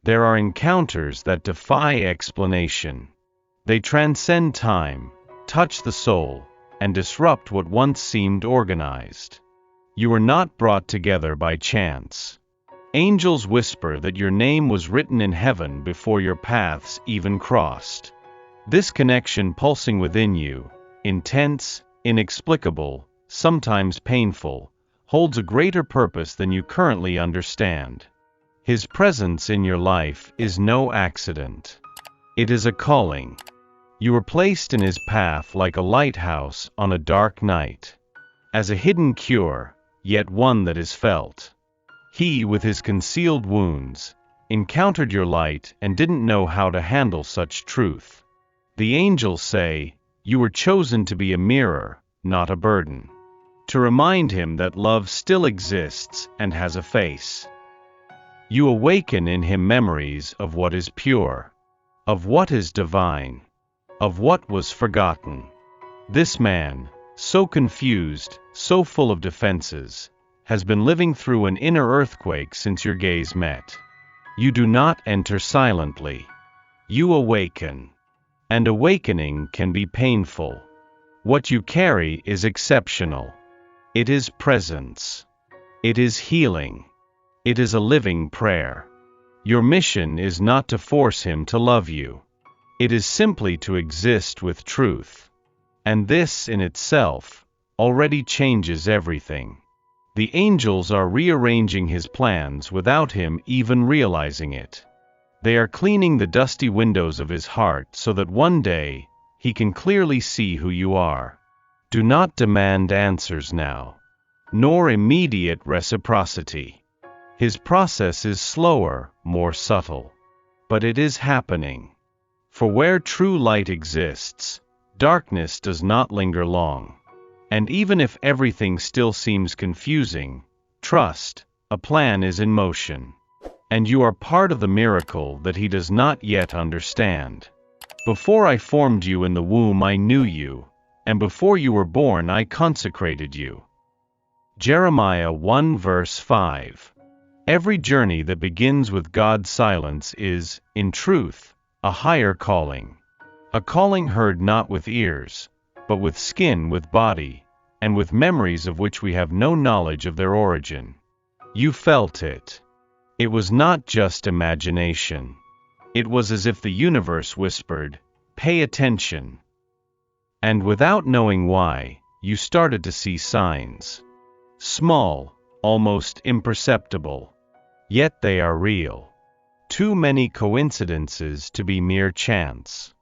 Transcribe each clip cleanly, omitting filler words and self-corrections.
There are encounters that defy explanation. They transcend time, touch the soul, and disrupt what once seemed organized. You were not brought together by chance. Angels whisper that your name was written in heaven before your paths even crossed. This connection pulsing within you, intense, inexplicable, sometimes painful, holds a greater purpose than you currently understand. His presence in your life is no accident. It is a calling. You were placed in his path like a lighthouse on a dark night. As a hidden cure, yet one that is felt. He, with his concealed wounds, encountered your light and didn't know how to handle such truth. The angels say, you were chosen to be a mirror, not a burden. To remind him that love still exists and has a face. You awaken in him memories of what is pure, of what is divine, of what was forgotten. This man, so confused, so full of defenses, has been living through an inner earthquake since your gaze met. You do not enter silently. You awaken. And awakening can be painful. What you carry is exceptional. It is presence. It is healing. It is a living prayer. Your mission is not to force him to love you. It is simply to exist with truth. And this in itself already changes everything. The angels are rearranging his plans without him even realizing it. They are cleaning the dusty windows of his heart so that one day he can clearly see who you are. Do not demand answers now, nor immediate reciprocity. His process is slower, more subtle. But it is happening. For where true light exists, darkness does not linger long. And even if everything still seems confusing, trust, a plan is in motion. And you are part of the miracle that he does not yet understand. Before I formed you in the womb I knew you, and before you were born I consecrated you. Jeremiah 1 verse 5. Every journey that begins with God's silence is, in truth, a higher calling. A calling heard not with ears, but with skin, with body, and with memories of which we have no knowledge of their origin. You felt it. It was not just imagination. It was as if the universe whispered, "Pay attention." And without knowing why, you started to see signs. Small, almost imperceptible. Yet they are real. Too many coincidences to be mere chance.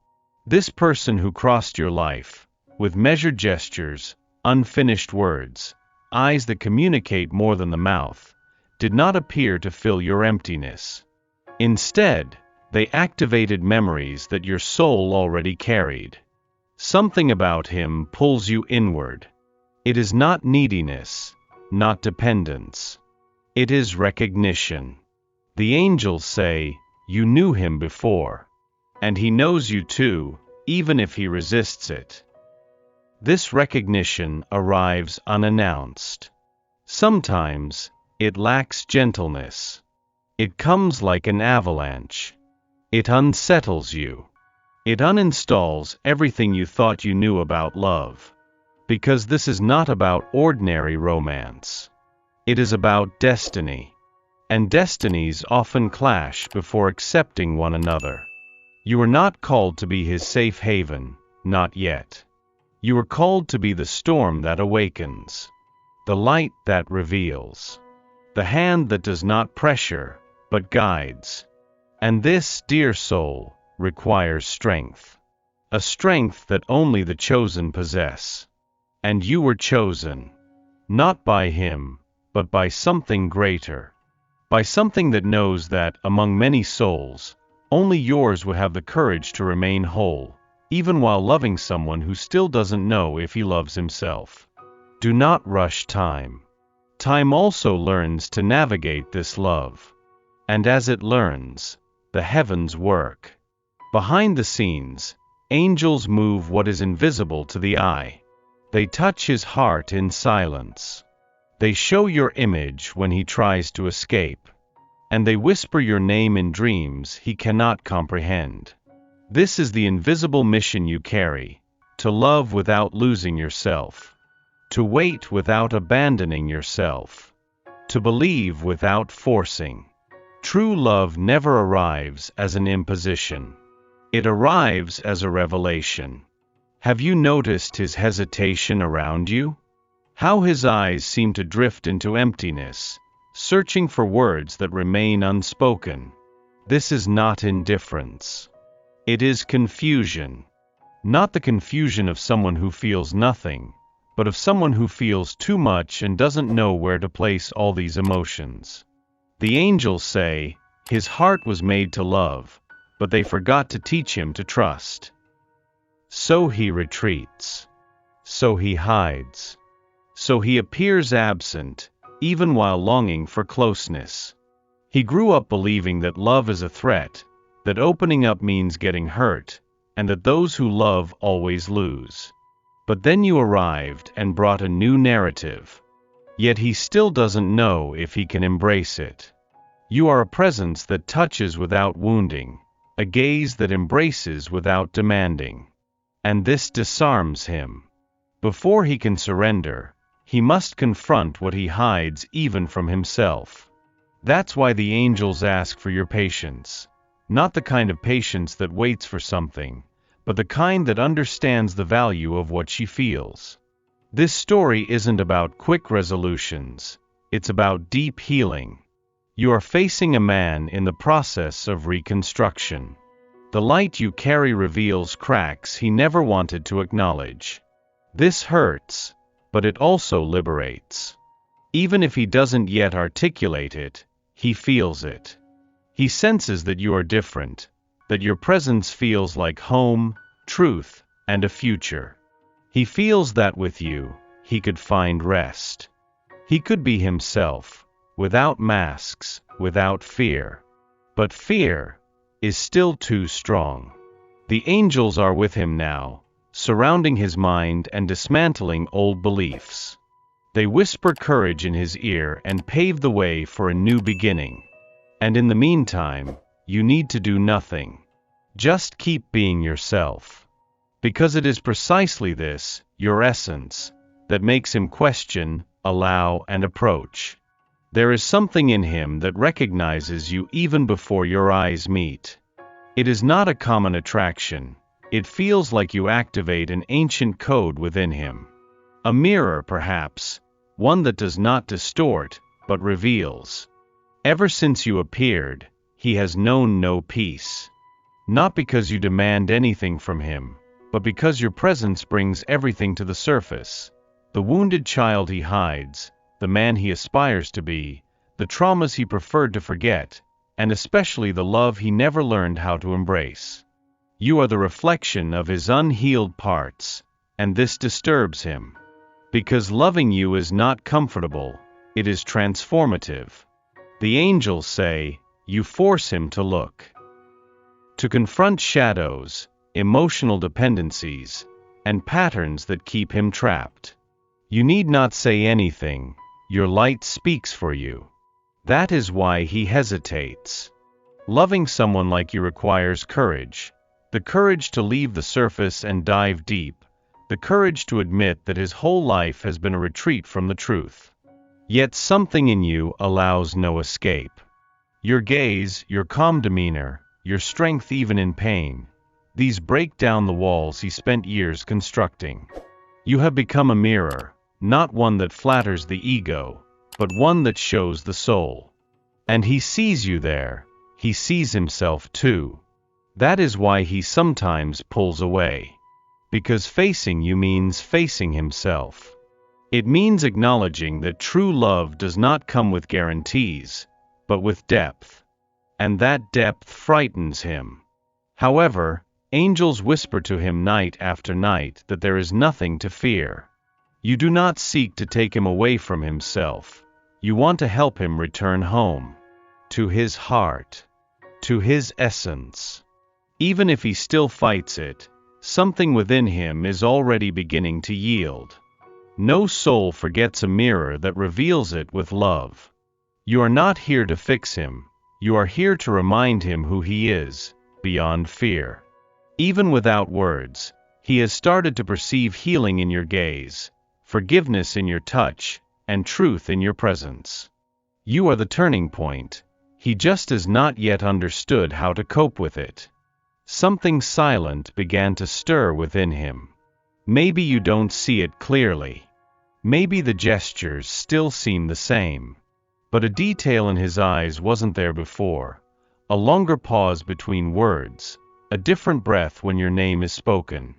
This person who crossed your life, with measured gestures, unfinished words, eyes that communicate more than the mouth, did not appear to fill your emptiness. Instead, they activated memories that your soul already carried. Something about him pulls you inward. It is not neediness, not dependence. It is recognition. The angels say, you knew him before. And he knows you too, even if he resists it. This recognition arrives unannounced. Sometimes, it lacks gentleness. It comes like an avalanche. It unsettles you. It uninstalls everything you thought you knew about love. Because this is not about ordinary romance. It is about destiny. And destinies often clash before accepting one another. You are not called to be his safe haven, not yet. You are called to be the storm that awakens. The light that reveals. The hand that does not pressure, but guides. And this, dear soul, requires strength. A strength that only the chosen possess. And you were chosen. Not by him, but by something greater. By something that knows that, among many souls, only yours will have the courage to remain whole, even while loving someone who still doesn't know if he loves himself. Do not rush time. Time also learns to navigate this love. And as it learns, the heavens work. Behind the scenes, angels move what is invisible to the eye. They touch his heart in silence. They show your image when he tries to escape. and they whisper your name in dreams he cannot comprehend. This is the invisible mission you carry: to love without losing yourself, to wait without abandoning yourself, to believe without forcing. True love never arrives as an imposition. It arrives as a revelation. Have you noticed his hesitation around you? How his eyes seem to drift into emptiness, searching for words that remain unspoken. This is not indifference. It is confusion. Not the confusion of someone who feels nothing, but of someone who feels too much and doesn't know where to place all these emotions. The angels say, his heart was made to love, but they forgot to teach him to trust. So he retreats. So he hides. So he appears absent, even while longing for closeness. He grew up believing that love is a threat, that opening up means getting hurt, and that those who love always lose. But then you arrived and brought a new narrative. Yet he still doesn't know if he can embrace it. You are a presence that touches without wounding, a gaze that embraces without demanding. And this disarms him. Before he can surrender, he must confront what he hides even from himself. That's why the angels ask for your patience. Not the kind of patience that waits for something, but the kind that understands the value of what she feels. This story isn't about quick resolutions. It's about deep healing. You are facing a man in the process of reconstruction. The light you carry reveals cracks he never wanted to acknowledge. This hurts, but it also liberates. Even if he doesn't yet articulate it, he feels it. He senses that you are different, that your presence feels like home, truth, and a future. He feels that with you, he could find rest. He could be himself, without masks, without fear. But fear is still too strong. The angels are with him now, surrounding his mind and dismantling old beliefs. They whisper courage in his ear and pave the way for a new beginning. And in the meantime, you need to do nothing. Just keep being yourself. Because it is precisely this, your essence, that makes him question, allow, and approach. There is something in him that recognizes you even before your eyes meet. It is not a common attraction. It feels like you activate an ancient code within him. A mirror, perhaps, one that does not distort, but reveals. Ever since you appeared, he has known no peace. Not because you demand anything from him, but because your presence brings everything to the surface. The wounded child he hides, the man he aspires to be, the traumas he preferred to forget, and especially the love he never learned how to embrace. You are the reflection of his unhealed parts, and this disturbs him. Because loving you is not comfortable, it is transformative. The angels say, you force him to look. To confront shadows, emotional dependencies, and patterns that keep him trapped. You need not say anything, your light speaks for you. That is why he hesitates. Loving someone like you requires courage. The courage to leave the surface and dive deep. The courage to admit that his whole life has been a retreat from the truth. Yet something in you allows no escape. Your gaze, your calm demeanor, your strength even in pain, these break down the walls he spent years constructing. You have become a mirror, not one that flatters the ego, but one that shows the soul. And he sees you there, he sees himself too. That is why he sometimes pulls away. Because facing you means facing himself. It means acknowledging that true love does not come with guarantees, but with depth. And that depth frightens him. However, angels whisper to him night after night that there is nothing to fear. You do not seek to take him away from himself. You want to help him return home. To his heart. To his essence. Even if he still fights it, something within him is already beginning to yield. No soul forgets a mirror that reveals it with love. You are not here to fix him, You are here to remind him who he is, beyond fear. Even without words, he has started to perceive healing in your gaze, forgiveness in your touch, and truth in your presence. You are the turning point. He just has not yet understood how to cope with it. Something silent began to stir within him. Maybe you don't see it clearly. Maybe the gestures still seem the same. But a detail in his eyes wasn't there before. A longer pause between words, a different breath when your name is spoken.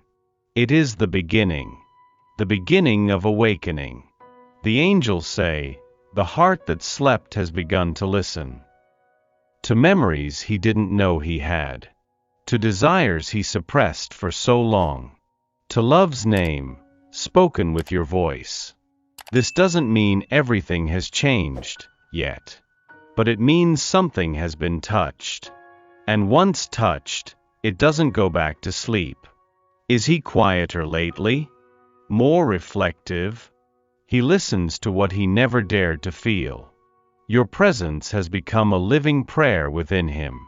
It is the beginning of awakening. The angels say, the heart that slept has begun to listen. To memories he didn't know he had. To desires he suppressed for so long. To love's name, spoken with your voice. This doesn't mean everything has changed yet. But it means something has been touched. And once touched, it doesn't go back to sleep. Is he quieter lately? More reflective? He listens to what he never dared to feel. Your presence has become a living prayer within him.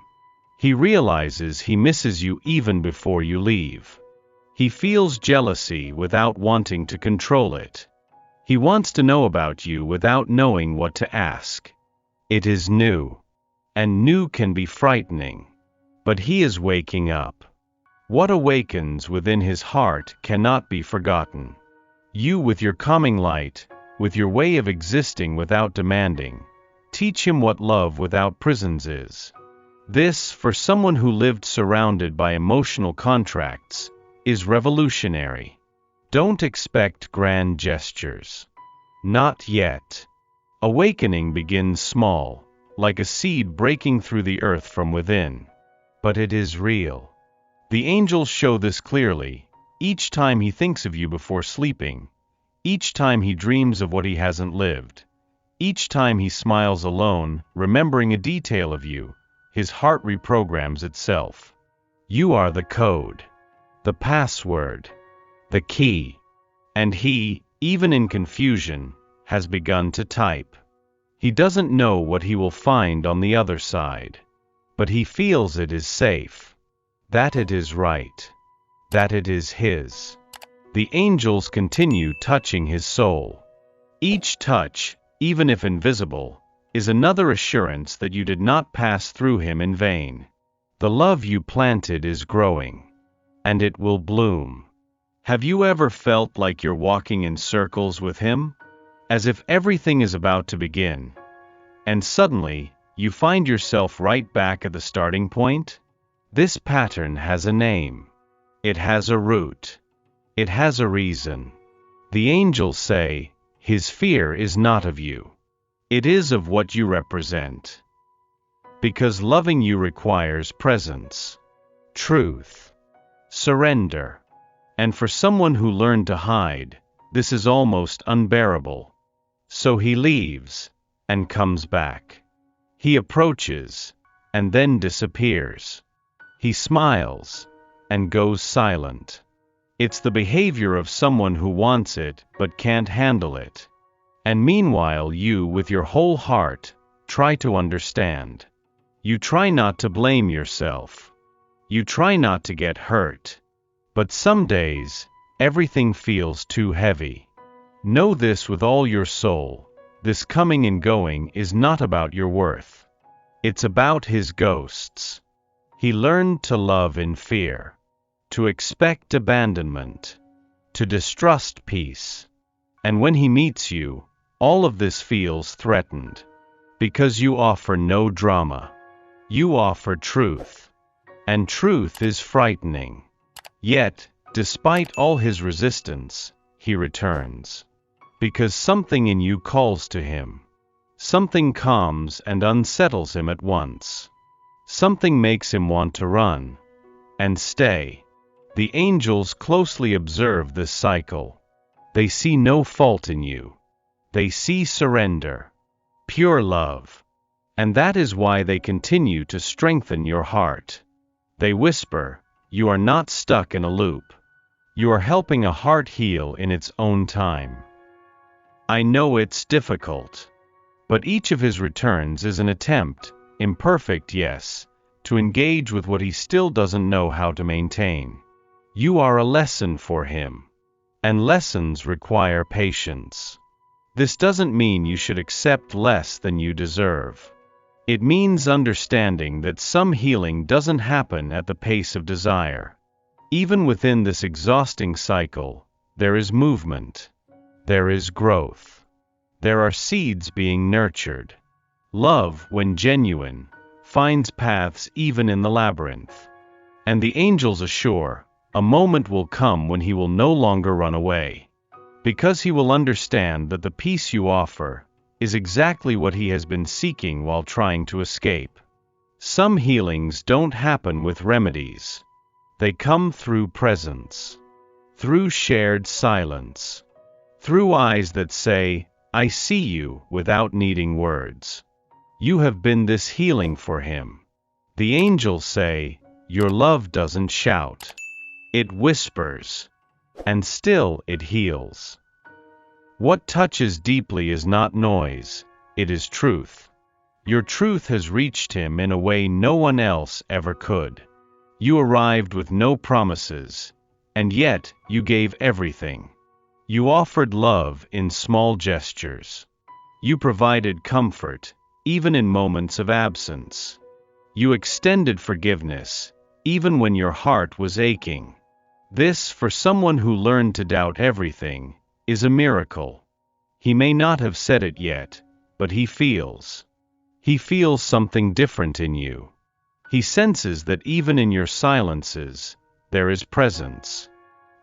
He realizes he misses you even before you leave. He feels jealousy without wanting to control it. He wants to know about you without knowing what to ask. It is new. And new can be frightening. But he is waking up. What awakens within his heart cannot be forgotten. You with your calming light, with your way of existing without demanding, teach him what love without prisons is. This, for someone who lived surrounded by emotional contracts, is revolutionary. Don't expect grand gestures. Not yet. Awakening begins small, like a seed breaking through the earth from within. But it is real. The angels show this clearly, each time he thinks of you before sleeping, each time he dreams of what he hasn't lived, each time he smiles alone, remembering a detail of you, his heart reprograms itself. You are the code, the password, the key. And he, even in confusion, has begun to type. He doesn't know what he will find on the other side. But he feels it is safe. That it is right. That it is his. The angels continue touching his soul. Each touch, even if invisible, is another assurance that you did not pass through him in vain. The love you planted is growing. And it will bloom. Have you ever felt like you're walking in circles with him? As if everything is about to begin. And suddenly, you find yourself right back at the starting point? This pattern has a name. It has a root. It has a reason. The angels say, his fear is not of you. It is of what you represent. Because loving you requires presence, truth, surrender. And for someone who learned to hide, this is almost unbearable. So he leaves, and comes back. He approaches, and then disappears. He smiles, and goes silent. It's the behavior of someone who wants it, but can't handle it. And meanwhile you, with your whole heart, try to understand. You try not to blame yourself. You try not to get hurt. But some days, everything feels too heavy. Know this with all your soul, this coming and going is not about your worth. It's about his ghosts. He learned to love in fear, to expect abandonment, to distrust peace. And when he meets you, all of this feels threatened. Because you offer no drama. You offer truth. And truth is frightening. Yet, despite all his resistance, he returns. Because something in you calls to him. Something calms and unsettles him at once. Something makes him want to run. And stay. The angels closely observe this cycle. They see no fault in you. They see surrender. Pure love. And that is why they continue to strengthen your heart. They whisper, you are not stuck in a loop. You are helping a heart heal in its own time. I know it's difficult. But each of his returns is an attempt, imperfect, yes, to engage with what he still doesn't know how to maintain. You are a lesson for him. And lessons require patience. This doesn't mean you should accept less than you deserve. It means understanding that some healing doesn't happen at the pace of desire. Even within this exhausting cycle, there is movement. There is growth. There are seeds being nurtured. Love, when genuine, finds paths even in the labyrinth. And the angels assure, a moment will come when he will no longer run away. Because he will understand that the peace you offer is exactly what he has been seeking while trying to escape. Some healings don't happen with remedies. They come through presence, through shared silence, through eyes that say, I see you, without needing words. You have been this healing for him. The angels say, your love doesn't shout. It whispers. And still it heals. What touches deeply is not noise, it is truth. Your truth has reached him in a way no one else ever could. You arrived with no promises, and yet you gave everything. You offered love in small gestures. You provided comfort, even in moments of absence. You extended forgiveness, even when your heart was aching. This, for someone who learned to doubt everything, is a miracle. He may not have said it yet, but he feels. He feels something different in you. He senses that even in your silences, there is presence.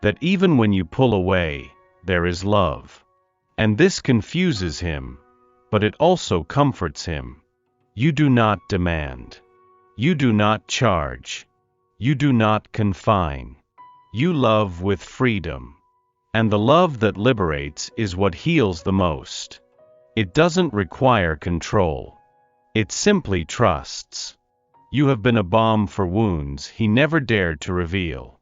That even when you pull away, there is love. And this confuses him, but it also comforts him. You do not demand. You do not charge. You do not confine. You love with freedom. And the love that liberates is what heals the most. It doesn't require control. It simply trusts. You have been a balm for wounds he never dared to reveal.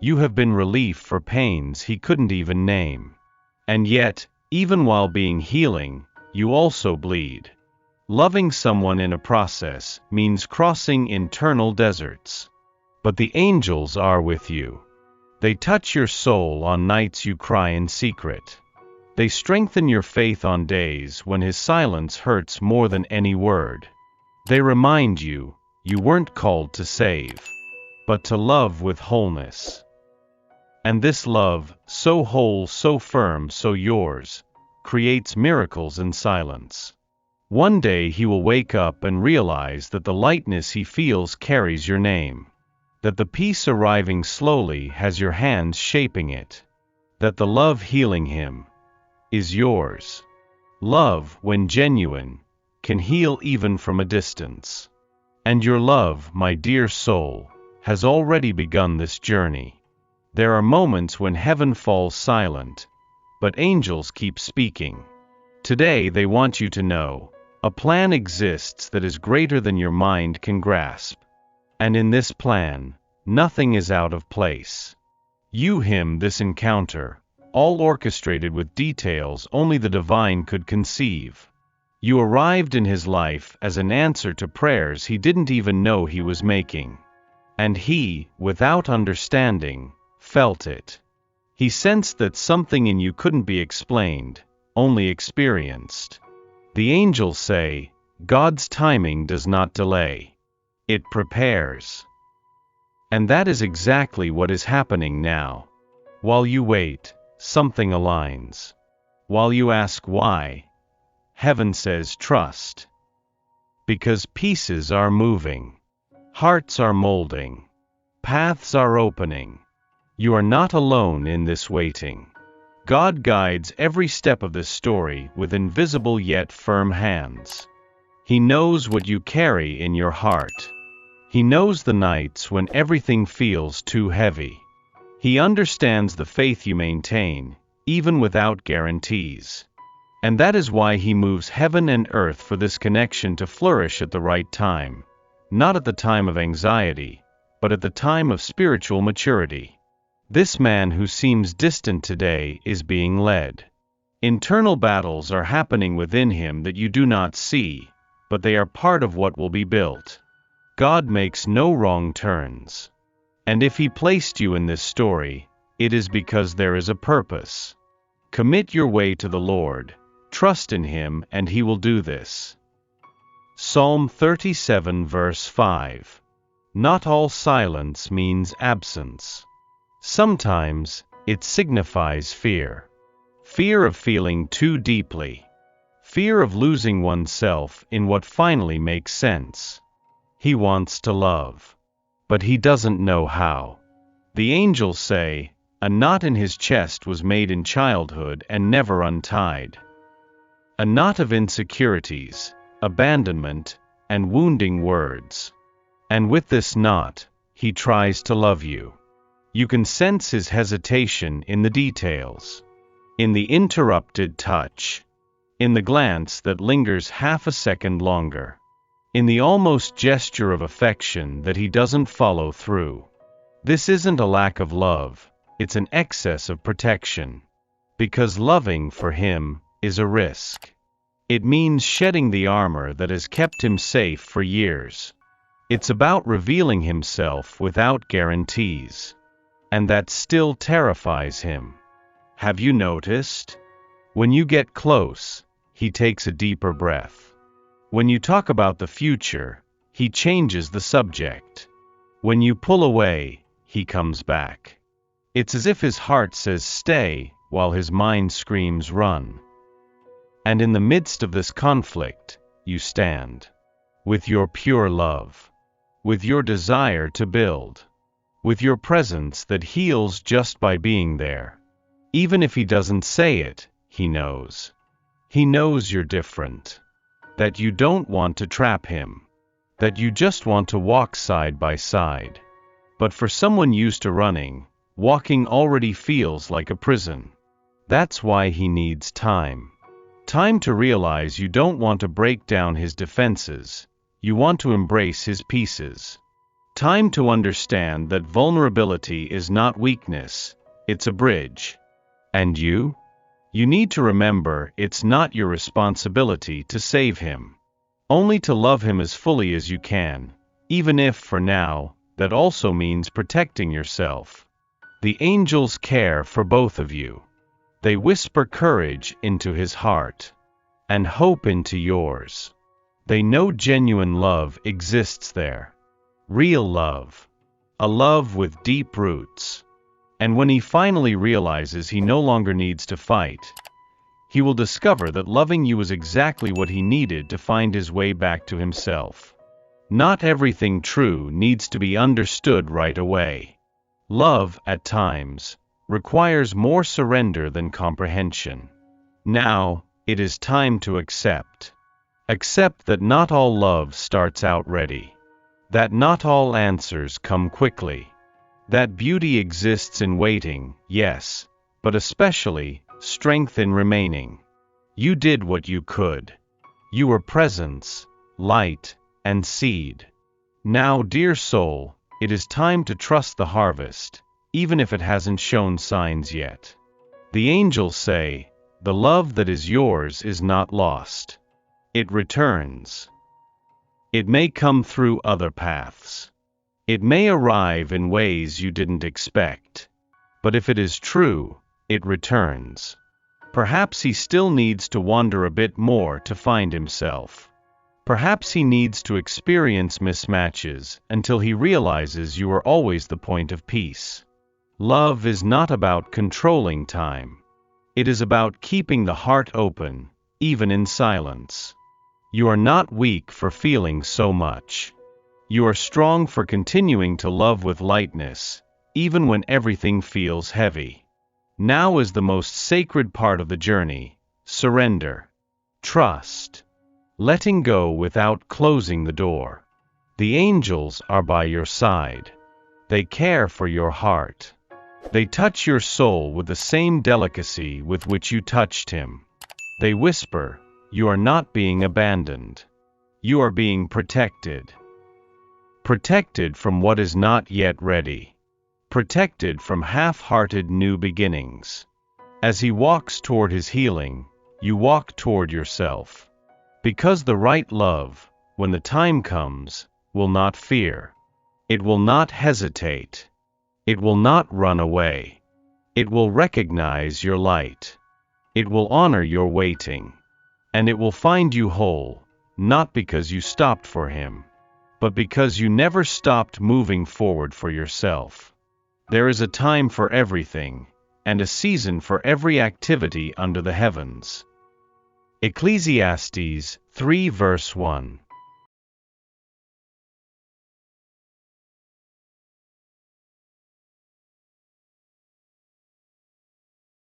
You have been relief for pains he couldn't even name. And yet, even while being healing, you also bleed. Loving someone in a process means crossing internal deserts. But the angels are with you. They touch your soul on nights you cry in secret. They strengthen your faith on days when his silence hurts more than any word. They remind you, you weren't called to save, but to love with wholeness. And this love, so whole, so firm, so yours, creates miracles in silence. One day he will wake up and realize that the lightness he feels carries your name. That the peace arriving slowly has your hands shaping it. That the love healing him is yours. Love, when genuine, can heal even from a distance. And your love, my dear soul, has already begun this journey. There are moments when heaven falls silent, but angels keep speaking. Today they want you to know, a plan exists that is greater than your mind can grasp. And in this plan, nothing is out of place. You, him, this encounter, all orchestrated with details only the divine could conceive. You arrived in his life as an answer to prayers he didn't even know he was making. And he, without understanding, felt it. He sensed that something in you couldn't be explained, only experienced. The angels say, God's timing does not delay. It prepares. And that is exactly what is happening now. While you wait, something aligns. While you ask why, heaven says trust. Because pieces are moving. Hearts are molding. Paths are opening. You are not alone in this waiting. God guides every step of this story with invisible yet firm hands. He knows what you carry in your heart. He knows the nights when everything feels too heavy. He understands the faith you maintain, even without guarantees. And that is why he moves heaven and earth for this connection to flourish at the right time, not at the time of anxiety, but at the time of spiritual maturity. This man who seems distant today is being led. Internal battles are happening within him that you do not see, but they are part of what will be built. God makes no wrong turns. And if He placed you in this story, it is because there is a purpose. Commit your way to the Lord, trust in Him, and He will do this. Psalm 37 verse 5. Not all silence means absence. Sometimes, it signifies fear. Fear of feeling too deeply. Fear of losing oneself in what finally makes sense. He wants to love, but he doesn't know how. The angels say, a knot in his chest was made in childhood and never untied. A knot of insecurities, abandonment, and wounding words. And with this knot, he tries to love you. You can sense his hesitation in the details. In the interrupted touch. In the glance that lingers half a second longer. In the almost gesture of affection that he doesn't follow through. This isn't a lack of love, it's an excess of protection. Because loving for him is a risk. It means shedding the armor that has kept him safe for years. It's about revealing himself without guarantees. And that still terrifies him. Have you noticed? When you get close, he takes a deeper breath. When you talk about the future, he changes the subject. When you pull away, he comes back. It's as if his heart says stay, while his mind screams run. And in the midst of this conflict, you stand. With your pure love. With your desire to build. With your presence that heals just by being there. Even if he doesn't say it, he knows. He knows you're different. That you don't want to trap him. That you just want to walk side by side. But for someone used to running, walking already feels like a prison. That's why he needs time. Time to realize you don't want to break down his defenses. You want to embrace his pieces. Time to understand that vulnerability is not weakness, it's a bridge. And you? You need to remember it's not your responsibility to save him. Only to love him as fully as you can, even if, for now, that also means protecting yourself. The angels care for both of you. They whisper courage into his heart, and hope into yours. They know genuine love exists there. Real love. A love with deep roots. And when he finally realizes he no longer needs to fight, he will discover that loving you is exactly what he needed to find his way back to himself. Not everything true needs to be understood right away. Love, at times, requires more surrender than comprehension. Now, it is time to accept. Accept that not all love starts out ready. That not all answers come quickly. That beauty exists in waiting, yes, but especially, strength in remaining. You did what you could. You were presence, light, and seed. Now, dear soul, it is time to trust the harvest, even if it hasn't shown signs yet. The angels say, the love that is yours is not lost. It returns. It may come through other paths. It may arrive in ways you didn't expect. But if it is true, it returns. Perhaps he still needs to wander a bit more to find himself. Perhaps he needs to experience mismatches until he realizes you are always the point of peace. Love is not about controlling time. It is about keeping the heart open, even in silence. You are not weak for feeling so much. You are strong for continuing to love with lightness, even when everything feels heavy. Now is the most sacred part of the journey: surrender. Trust. Letting go without closing the door. The angels are by your side. They care for your heart. They touch your soul with the same delicacy with which you touched him. They whisper, you are not being abandoned. You are being protected. Protected from what is not yet ready. Protected from half-hearted new beginnings. As he walks toward his healing, you walk toward yourself. Because the right love, when the time comes, will not fear. It will not hesitate. It will not run away. It will recognize your light. It will honor your waiting. And it will find you whole, not because you stopped for him, but because you never stopped moving forward for yourself. There is a time for everything, and a season for every activity under the heavens. Ecclesiastes 3 verse 1.